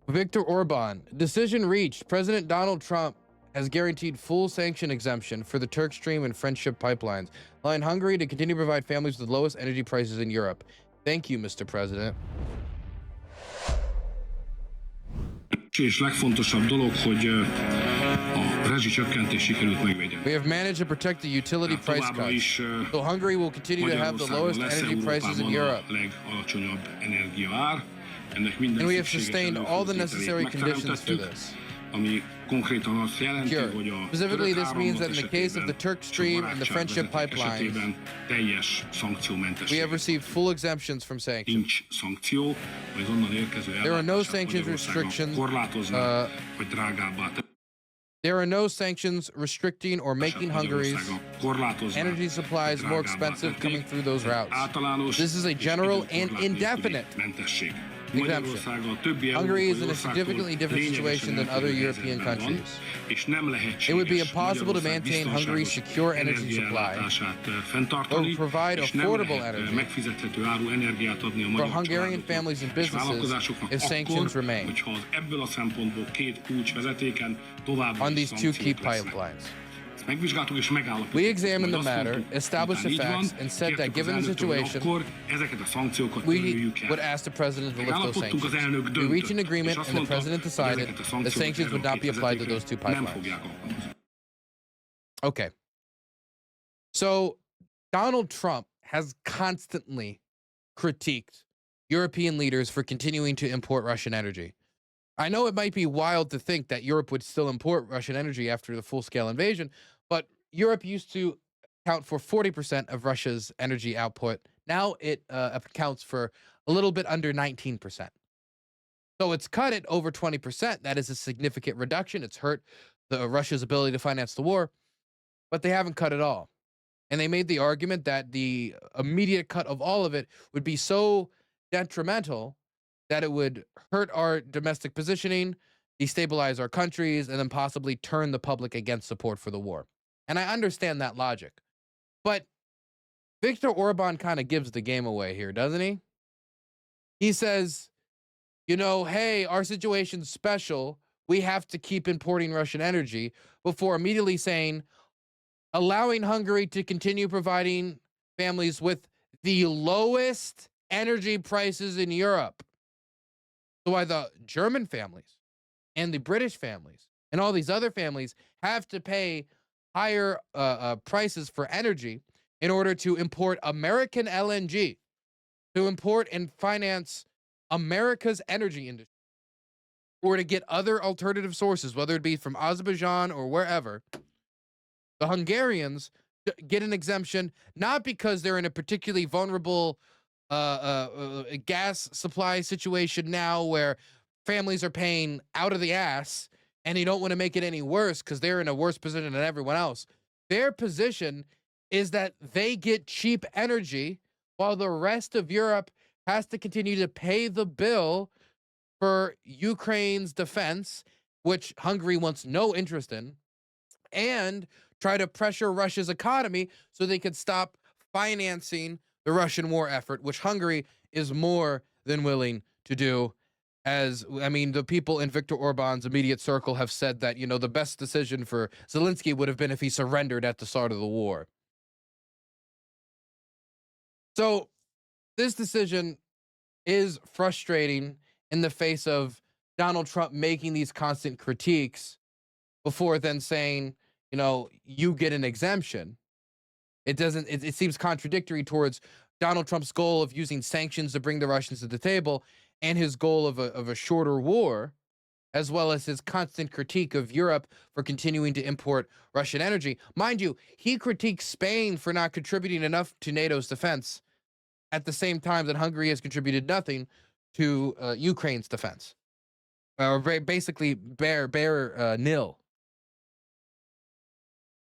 Viktor Orban, decision reached. President Donald Trump has guaranteed full sanction exemption for the Turk Stream and Friendship pipelines, allowing Hungary to continue to provide families with the lowest energy prices in Europe. Thank you, Mr. President. És legfontosabb dolog, hogy a rezsicsökkentés sikerült megvédeni. We have managed to protect the utility price cuts, so Hungary will continue to have the lowest energy prices in Europe. Legalacsonyabb energiaár. And we have sustained all the necessary conditions for this. Ami konkrétan azt jelenti, hogy a Specifically, this means that in the case of the Turk Stream and the Friendship pipelines, teljes szankciómentesség. we have received full exemptions from sanctions. Nincs szankció, vagy onnan érkező There are no sanctions restrictions. vagy drágábbá. There are no sanctions restricting or making Hungary's energy supplies more expensive coming through those routes. This is a general and indefinite exemption. Hungary is in a significantly different situation than other European countries. It would be impossible to maintain Hungary's secure energy supply or provide affordable energy for Hungarian families and businesses if sanctions remain on these two key pipelines. We examined the matter, established the facts, and said that given the situation, we would ask the president to lift those sanctions. We reached an agreement, and the president decided that sanctions would not be applied to those two pipelines. Okay. So Donald Trump has constantly critiqued European leaders for continuing to import Russian energy. I know it might be wild to think that Europe would still import Russian energy after the full-scale invasion, but Europe used to account for 40% of Russia's energy output. Now it accounts for a little bit under 19%. So it's cut it over 20%. That is a significant reduction. It's hurt Russia's ability to finance the war, but they haven't cut it all. And they made the argument that the immediate cut of all of it would be so detrimental that it would hurt our domestic positioning, destabilize our countries, and then possibly turn the public against support for the war. And I understand that logic. But Viktor Orban kind of gives the game away here, doesn't he? He says, you know, hey, our situation's special. We have to keep importing Russian energy, before immediately saying, allowing Hungary to continue providing families with the lowest energy prices in Europe. So why the German families and the British families and all these other families have to pay higher prices for energy in order to import American LNG, to import and finance America's energy industry, or to get other alternative sources, whether it be from Azerbaijan or wherever. The Hungarians get an exemption, not because they're in a particularly vulnerable gas supply situation now where families are paying out of the ass and they don't want to make it any worse because they're in a worse position than everyone else. Their position is that they get cheap energy while the rest of Europe has to continue to pay the bill for Ukraine's defense, which Hungary wants no interest in, and try to pressure Russia's economy so they could stop financing the Russian war effort, which Hungary is more than willing to do. As I mean, the people in Viktor Orban's immediate circle have said that, you know, the best decision for Zelensky would have been if he surrendered at the start of the war. So this decision is frustrating in the face of Donald Trump making these constant critiques before then saying, you know, you get an exemption. It seems contradictory towards Donald Trump's goal of using sanctions to bring the Russians to the table and his goal of a shorter war, as well as his constant critique of Europe for continuing to import Russian energy. Mind you, he critiques Spain for not contributing enough to NATO's defense at the same time that Hungary has contributed nothing to Ukraine's defense, or basically bare nil.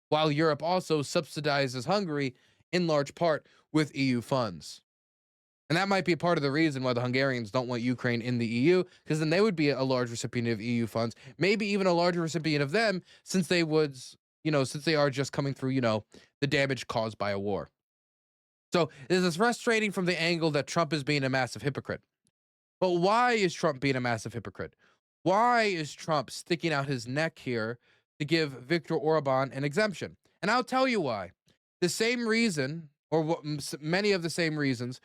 While Europe also subsidizes Hungary in large part with EU funds. And that might be part of the reason why the Hungarians don't want Ukraine in the EU, because then they would be a large recipient of EU funds, maybe even a larger recipient of them, since they would, you know, since they are just coming through, you know, the damage caused by a war. So this is frustrating from the angle that Trump is being a massive hypocrite. But why is Trump being a massive hypocrite? Why is Trump sticking out his neck here to give Viktor Orban an exemption? And I'll tell you why. The same reason, or many of the same reasons,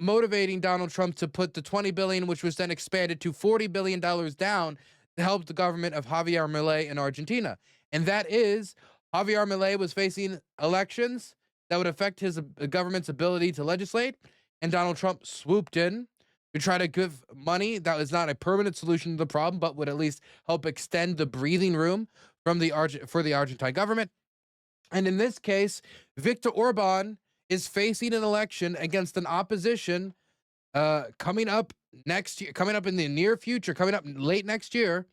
motivating Donald Trump to put the $20 billion, which was then expanded to $40 billion down to help the government of Javier Milei in Argentina. And that is, Javier Milei was facing elections that would affect his government's ability to legislate, and Donald Trump swooped in to try to give money that was not a permanent solution to the problem, but would at least help extend the breathing room from for the Argentine government. And in this case, Viktor Orban is facing an election against an opposition coming up next year, coming up in the near future, coming up late next year,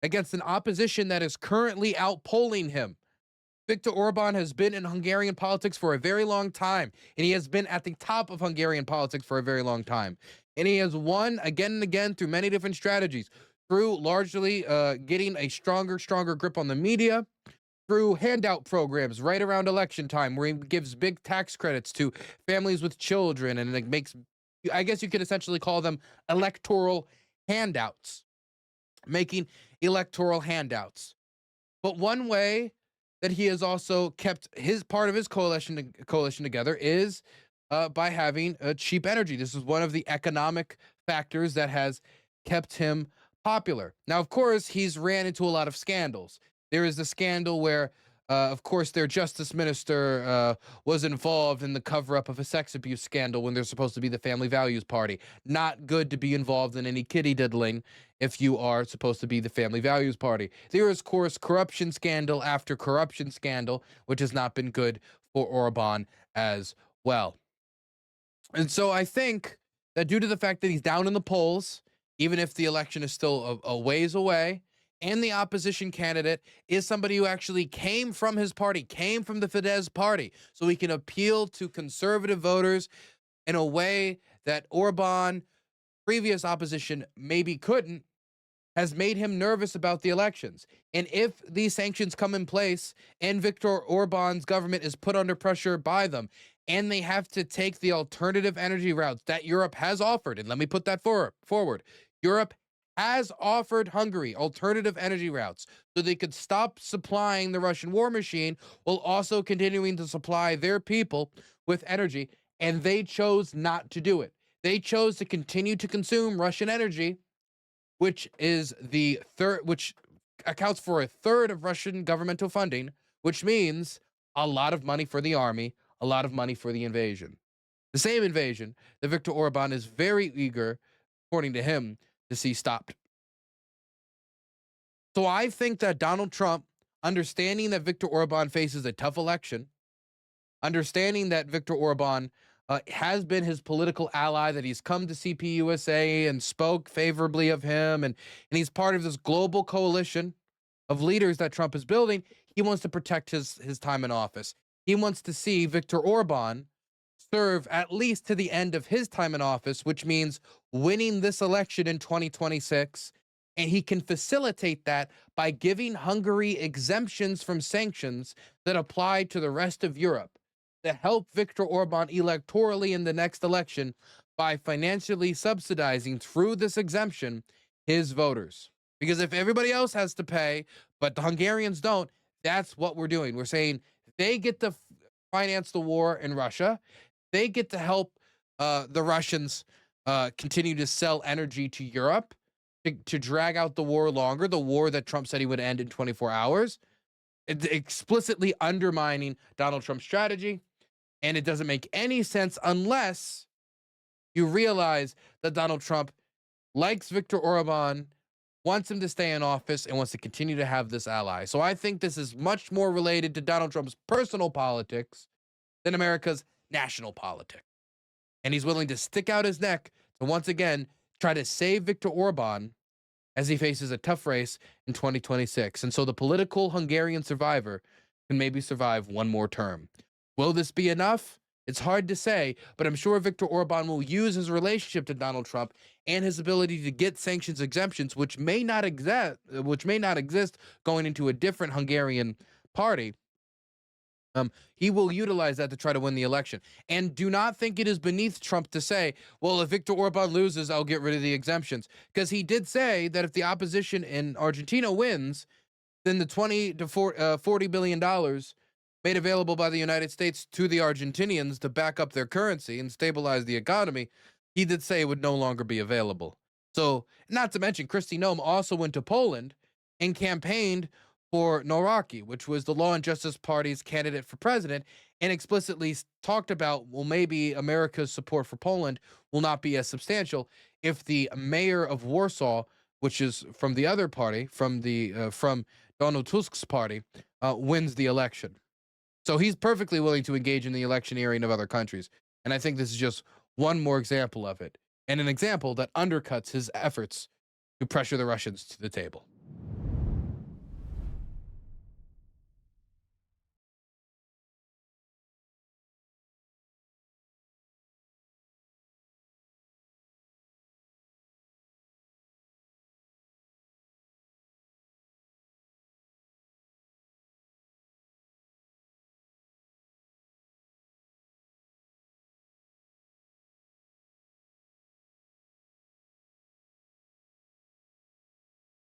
against an opposition that is currently outpolling him. Viktor Orban has been in Hungarian politics for a very long time, and he has been at the top of Hungarian politics for a very long time. And he has won again and again through many different strategies, through largely getting a stronger grip on the media, through handout programs right around election time, where he gives big tax credits to families with children, and it makes, I guess you could essentially call them electoral handouts, making electoral handouts. But one way that he has also kept his part of his coalition together is by having cheap energy. This is one of the economic factors that has kept him popular. Now, of course, he's ran into a lot of scandals. There is the scandal where, of course, their justice minister was involved in the cover-up of a sex abuse scandal when they're supposed to be the Family Values Party. Not good to be involved in any kitty diddling if you are supposed to be the Family Values Party. There is, of course, corruption scandal after corruption scandal, which has not been good for Orban as well. And so I think that due to the fact that he's down in the polls, even if the election is still a ways away, and the opposition candidate is somebody who actually came from his party, came from the Fidesz party, so he can appeal to conservative voters in a way that Orban, previous opposition, maybe couldn't, has made him nervous about the elections. And if these sanctions come in place and Viktor Orban's government is put under pressure by them, and they have to take the alternative energy routes that Europe has offered, and let me put that forward, Europe has offered Hungary alternative energy routes so they could stop supplying the Russian war machine while also continuing to supply their people with energy, and they chose not to do it. They chose to continue to consume Russian energy, which accounts for a third of Russian governmental funding, which means a lot of money for the army, a lot of money for the invasion. The same invasion that Viktor Orban is very eager, according to him, to see stopped. So I think that Donald Trump, understanding that Viktor Orban faces a tough election, understanding that Viktor Orban has been his political ally, that he's come to CPUSA and spoke favorably of him, and he's part of this global coalition of leaders that Trump is building, he wants to protect his time in office. He wants to see Viktor Orban serve at least to the end of his time in office, which means winning this election in 2026. And he can facilitate that by giving Hungary exemptions from sanctions that apply to the rest of Europe to help Viktor Orban electorally in the next election by financially subsidizing through this exemption his voters. Because if everybody else has to pay, but the Hungarians don't, that's what we're doing. We're saying they get to finance the war in Russia. They get to help the Russians continue to sell energy to Europe to drag out the war longer, the war that Trump said he would end in 24 hours, explicitly undermining Donald Trump's strategy. And it doesn't make any sense unless you realize that Donald Trump likes Viktor Orban, wants him to stay in office, and wants to continue to have this ally. So I think this is much more related to Donald Trump's personal politics than America's national politics. And he's willing to stick out his neck to once again try to save Viktor Orban as he faces a tough race in 2026. And so the political Hungarian survivor can maybe survive one more term. Will this be enough? It's hard to say, but I'm sure Viktor Orban will use his relationship to Donald Trump and his ability to get sanctions exemptions, which may not exist going into a different Hungarian party, He will utilize that to try to win the election. And do not think it is beneath Trump to say, well, if Viktor Orban loses, I'll get rid of the exemptions. Because he did say that if the opposition in Argentina wins, then the 20 to $40 billion made available by the United States to the Argentinians to back up their currency and stabilize the economy, he did say it would no longer be available. So, not to mention, Kristi Noem also went to Poland and campaigned for Nawrocki, which was the Law and Justice Party's candidate for president, and explicitly talked about, well, maybe America's support for Poland will not be as substantial if the mayor of Warsaw, which is from the other party, from Donald Tusk's party, wins the election. So he's perfectly willing to engage in the electioneering of other countries. And I think this is just one more example of it, and an example that undercuts his efforts to pressure the Russians to the table.